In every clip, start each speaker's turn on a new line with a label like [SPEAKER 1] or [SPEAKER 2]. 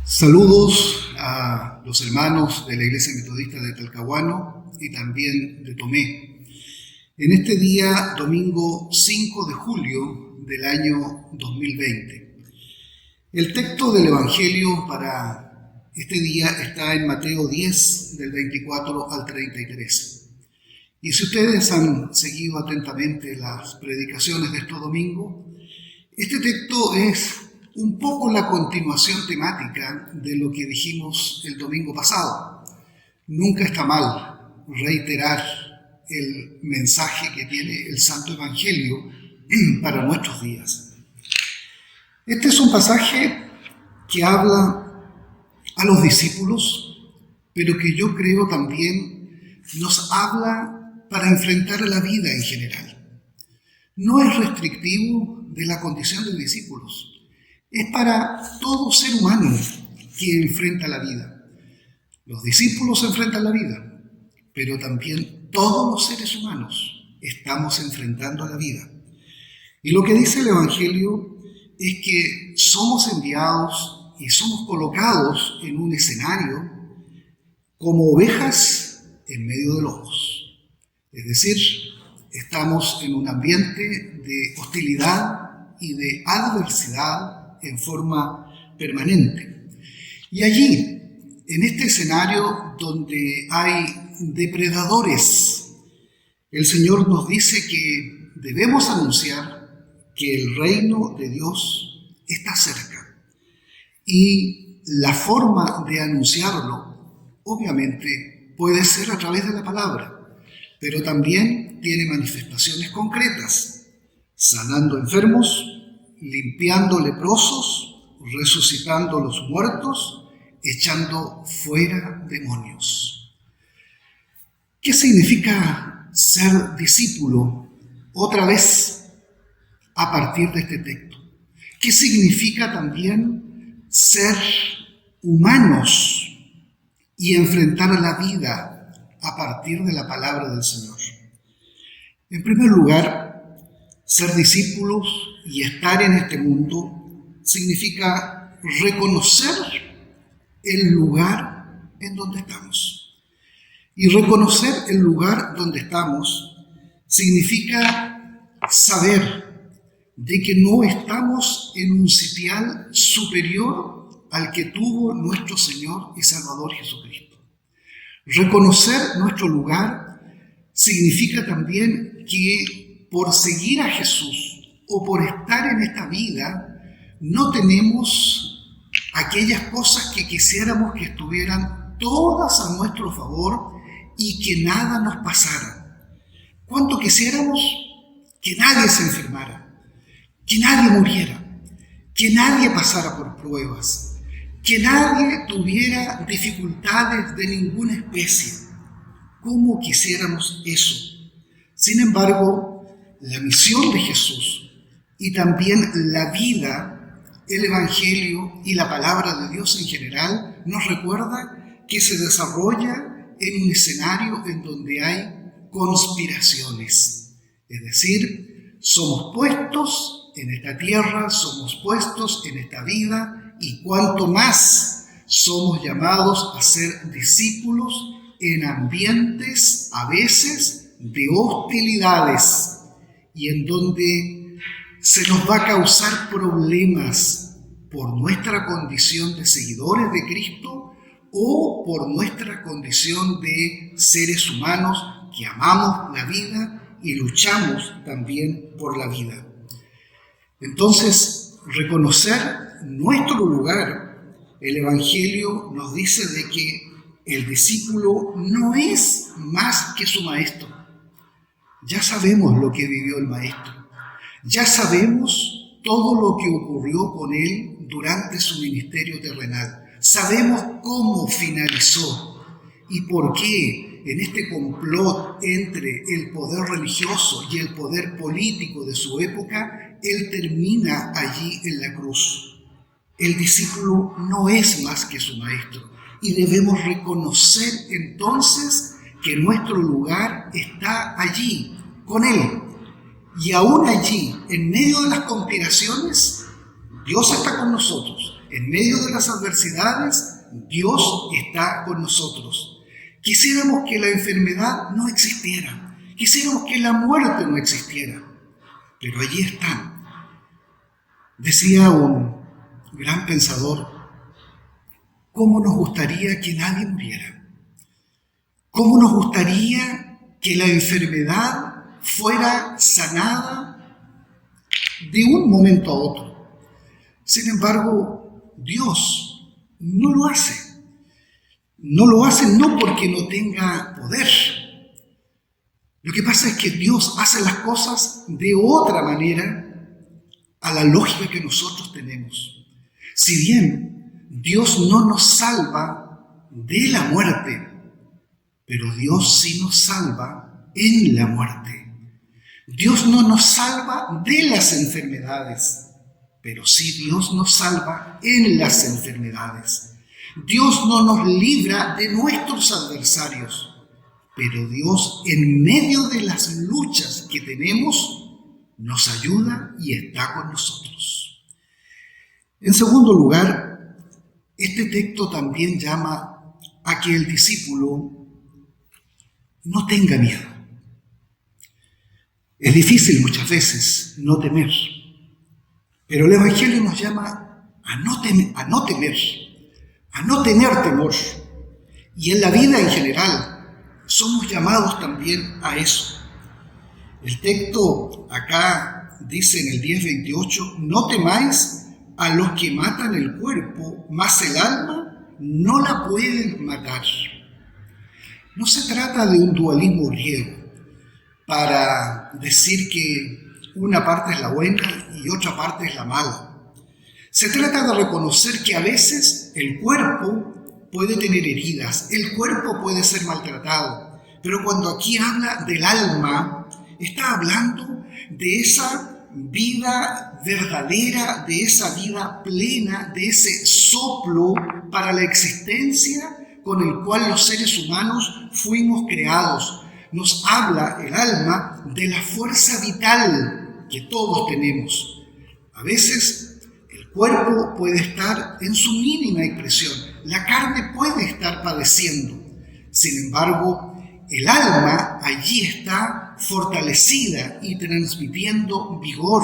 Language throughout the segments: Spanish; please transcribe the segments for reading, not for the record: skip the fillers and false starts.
[SPEAKER 1] Saludos a los hermanos de la Iglesia Metodista de Talcahuano y también de Tomé. En este día, domingo 5 de julio del año 2020. El texto del Evangelio para este día está en Mateo 10, del 24 al 33. Y si ustedes han seguido atentamente las predicaciones de este domingo, este texto es un poco la continuación temática de lo que dijimos el domingo pasado. Nunca está mal reiterar el mensaje que tiene el Santo Evangelio para nuestros días. Este es un pasaje que habla a los discípulos, pero que yo creo también nos habla para enfrentar a la vida en general. No es restrictivo de la condición de discípulos. Es para todo ser humano que enfrenta la vida. Los discípulos enfrentan la vida, pero también todos los seres humanos estamos enfrentando la vida. Y lo que dice el Evangelio es que somos enviados y somos colocados en un escenario como ovejas en medio de lobos. Es decir, estamos en un ambiente de hostilidad y de adversidad en forma permanente. Y allí, en este escenario donde hay depredadores, el Señor nos dice que debemos anunciar que el reino de Dios está cerca. Y la forma de anunciarlo, obviamente, puede ser a través de la palabra, pero también tiene manifestaciones concretas, sanando enfermos, limpiando leprosos, resucitando los muertos, echando fuera demonios. ¿Qué significa ser discípulo? Otra vez, a partir de este texto. ¿Qué significa también ser humanos y enfrentar la vida a partir de la palabra del Señor? En primer lugar, ser discípulos y estar en este mundo significa reconocer el lugar en donde estamos. Y reconocer el lugar donde estamos significa saber de que no estamos en un sitial superior al que tuvo nuestro Señor y Salvador Jesucristo. Reconocer nuestro lugar significa también que por seguir a Jesús o por estar en esta vida, no tenemos aquellas cosas que quisiéramos que estuvieran todas a nuestro favor y que nada nos pasara. ¿Cuánto quisiéramos que nadie se enfermara, que nadie muriera, que nadie pasara por pruebas, que nadie tuviera dificultades de ninguna especie? ¿Cómo quisiéramos eso? Sin embargo, la misión de Jesús y también la vida, el Evangelio y la palabra de Dios en general nos recuerda que se desarrolla en un escenario en donde hay conspiraciones. Es decir, somos puestos en esta tierra, somos puestos en esta vida y cuanto más somos llamados a ser discípulos en ambientes a veces de hostilidades, y en donde se nos va a causar problemas por nuestra condición de seguidores de Cristo o por nuestra condición de seres humanos que amamos la vida y luchamos también por la vida. Entonces, reconocer nuestro lugar, el Evangelio nos dice de que el discípulo no es más que su maestro. Ya sabemos lo que vivió el Maestro. Ya sabemos todo lo que ocurrió con él durante su ministerio terrenal. Sabemos cómo finalizó y por qué en este complot entre el poder religioso y el poder político de su época, él termina allí en la cruz. El discípulo no es más que su Maestro y debemos reconocer entonces que nuestro lugar está allí, con Él. Y aún allí, en medio de las conspiraciones, Dios está con nosotros. En medio de las adversidades, Dios está con nosotros. Quisiéramos que la enfermedad no existiera. Quisiéramos que la muerte no existiera. Pero allí están. Decía un gran pensador, ¿cómo nos gustaría que nadie muriera? ¿Cómo nos gustaría que la enfermedad fuera sanada de un momento a otro? Sin embargo, Dios no lo hace. No lo hace no porque no tenga poder. Lo que pasa es que Dios hace las cosas de otra manera a la lógica que nosotros tenemos. Si bien Dios no nos salva de la muerte, pero Dios sí nos salva en la muerte. Dios no nos salva de las enfermedades, pero sí Dios nos salva en las enfermedades. Dios no nos libra de nuestros adversarios, pero Dios en medio de las luchas que tenemos nos ayuda y está con nosotros. En segundo lugar, este texto también llama a que el discípulo no tenga miedo. Es difícil muchas veces no temer, pero el Evangelio nos llama a no temer, a no tener temor. Y en la vida en general somos llamados también a eso. El texto acá dice en el 10:28, no temáis a los que matan el cuerpo, mas el alma no la pueden matar. No se trata de un dualismo griego para decir que una parte es la buena y otra parte es la mala. Se trata de reconocer que a veces el cuerpo puede tener heridas, el cuerpo puede ser maltratado, pero cuando aquí habla del alma, está hablando de esa vida verdadera, de esa vida plena, de ese soplo para la existencia con el cual los seres humanos fuimos creados. Nos habla el alma de la fuerza vital que todos tenemos. A veces el cuerpo puede estar en su mínima expresión, la carne puede estar padeciendo. Sin embargo, el alma allí está fortalecida y transmitiendo vigor.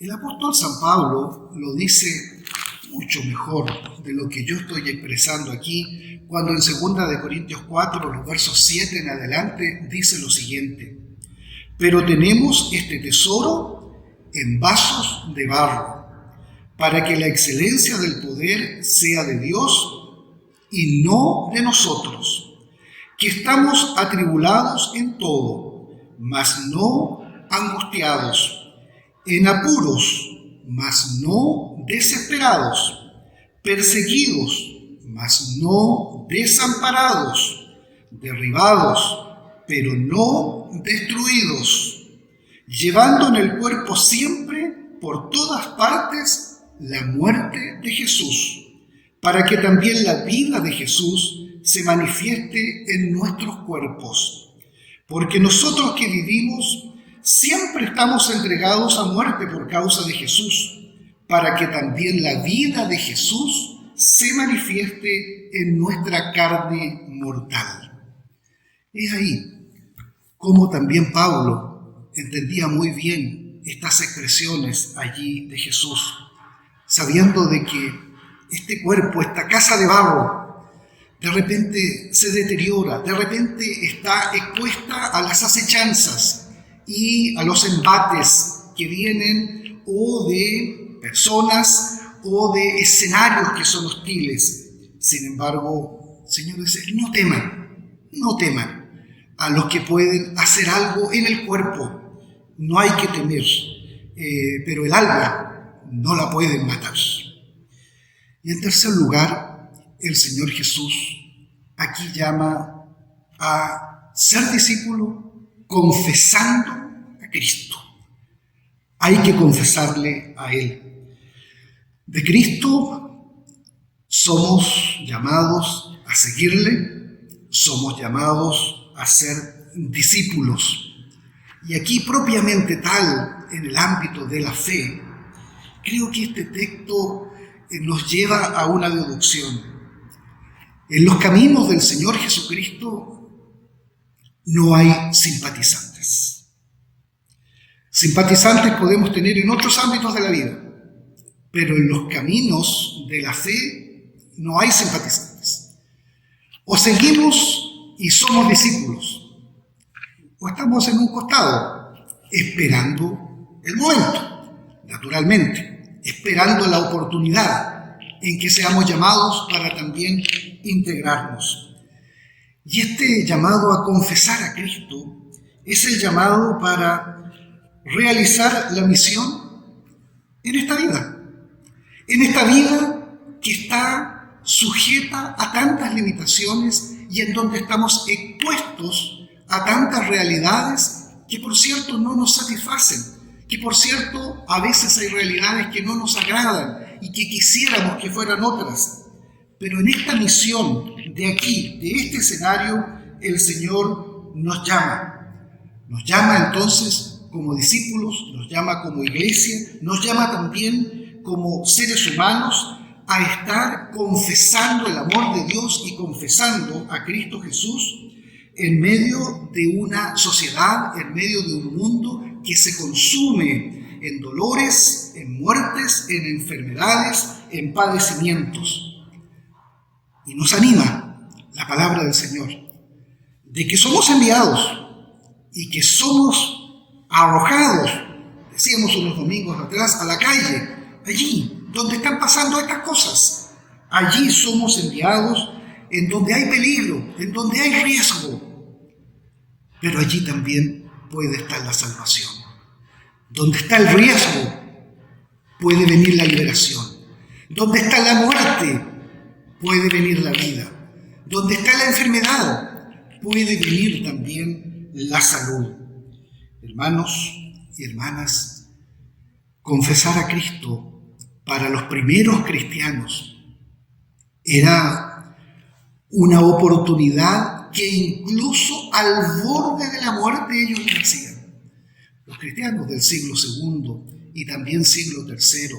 [SPEAKER 1] El apóstol San Pablo lo dice mucho mejor de lo que yo estoy expresando aquí, cuando en 2 Corintios 4, los versos 7 en adelante, dice lo siguiente: pero tenemos este tesoro en vasos de barro, para que la excelencia del poder sea de Dios y no de nosotros, que estamos atribulados en todo, mas no angustiados, en apuros, mas no desesperados, perseguidos, mas no desamparados, derribados, pero no destruidos, llevando en el cuerpo siempre, por todas partes, la muerte de Jesús, para que también la vida de Jesús se manifieste en nuestros cuerpos. Porque nosotros que vivimos siempre estamos entregados a muerte por causa de Jesús, para que también la vida de Jesús se manifieste en nuestra carne mortal. Es ahí como también Pablo entendía muy bien estas expresiones allí de Jesús, sabiendo de que este cuerpo, esta casa de barro, de repente se deteriora, de repente está expuesta a las acechanzas y a los embates que vienen o de personas o de escenarios que son hostiles. Sin embargo, Señor dice, no teman a los que pueden hacer algo en el cuerpo. No hay que temer, pero el alma no la pueden matar. Y en tercer lugar, el Señor Jesús aquí llama a ser discípulo confesando a Cristo. Hay que confesarle a Él. De Cristo somos llamados a seguirle, somos llamados a ser discípulos. Y aquí propiamente tal, en el ámbito de la fe, creo que este texto nos lleva a una deducción. En los caminos del Señor Jesucristo no hay simpatizantes. Simpatizantes podemos tener en otros ámbitos de la vida, pero en los caminos de la fe no hay simpatizantes. O seguimos y somos discípulos, o estamos en un costado, esperando el momento, naturalmente, esperando la oportunidad en que seamos llamados para también integrarnos. Y este llamado a confesar a Cristo es el llamado para realizar la misión en esta vida que está sujeta a tantas limitaciones y en donde estamos expuestos a tantas realidades que, por cierto, no nos satisfacen, que, por cierto, a veces hay realidades que no nos agradan y que quisiéramos que fueran otras. Pero en esta misión de aquí, de este escenario, el Señor nos llama. Nos llama entonces como discípulos, nos llama como iglesia, nos llama también como seres humanos a estar confesando el amor de Dios y confesando a Cristo Jesús en medio de una sociedad, en medio de un mundo que se consume en dolores, en muertes, en enfermedades, en padecimientos. Y nos anima la palabra del Señor de que somos enviados y que somos arrojados, decíamos unos domingos atrás, a la calle, allí donde están pasando estas cosas. Allí somos enviados en donde hay peligro, en donde hay riesgo. Pero allí también puede estar la salvación. Donde está el riesgo, puede venir la liberación. Donde está la muerte, puede venir la vida. Donde está la enfermedad, puede venir también la salud. Hermanos y hermanas, confesar a Cristo para los primeros cristianos era una oportunidad que incluso al borde de la muerte ellos lo hacían. Los cristianos del siglo II y también siglo III.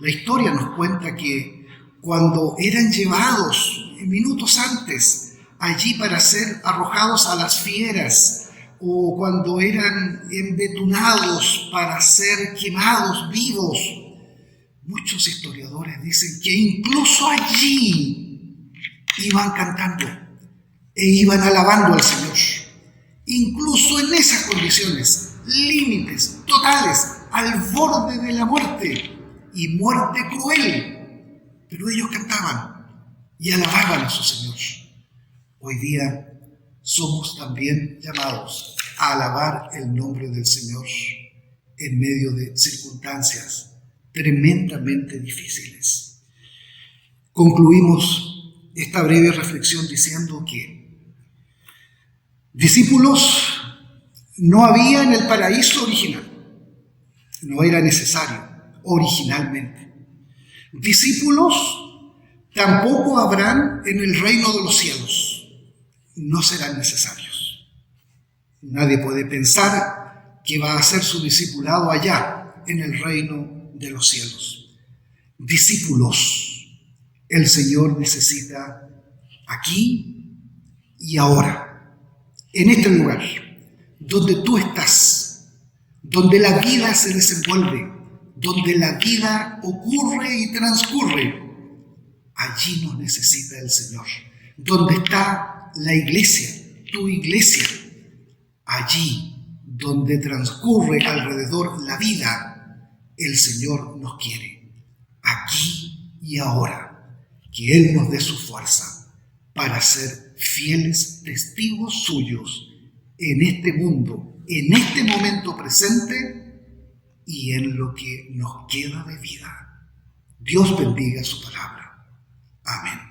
[SPEAKER 1] La historia nos cuenta que cuando eran llevados minutos antes allí para ser arrojados a las fieras, o cuando eran embetunados para ser quemados vivos, muchos historiadores dicen que incluso allí iban cantando e iban alabando al Señor. Incluso en esas condiciones, límites totales, al borde de la muerte y muerte cruel, pero ellos cantaban y alababan a su Señor. Hoy día somos también llamados a alabar el nombre del Señor en medio de circunstancias tremendamente difíciles. Concluimos esta breve reflexión diciendo que discípulos no había en el paraíso original, no era necesario originalmente. Discípulos tampoco habrán en el reino de los cielos, no serán necesarios. Nadie puede pensar que va a ser su discipulado allá en el reino de los cielos. Discípulos, el Señor necesita aquí y ahora, en este lugar, donde tú estás, donde la vida se desenvuelve, donde la vida ocurre y transcurre. Allí nos necesita el Señor. Donde está la iglesia, tu iglesia, allí donde transcurre alrededor la vida, el Señor nos quiere, aquí y ahora, que Él nos dé su fuerza para ser fieles testigos suyos en este mundo, en este momento presente y en lo que nos queda de vida. Dios bendiga su palabra. Amén.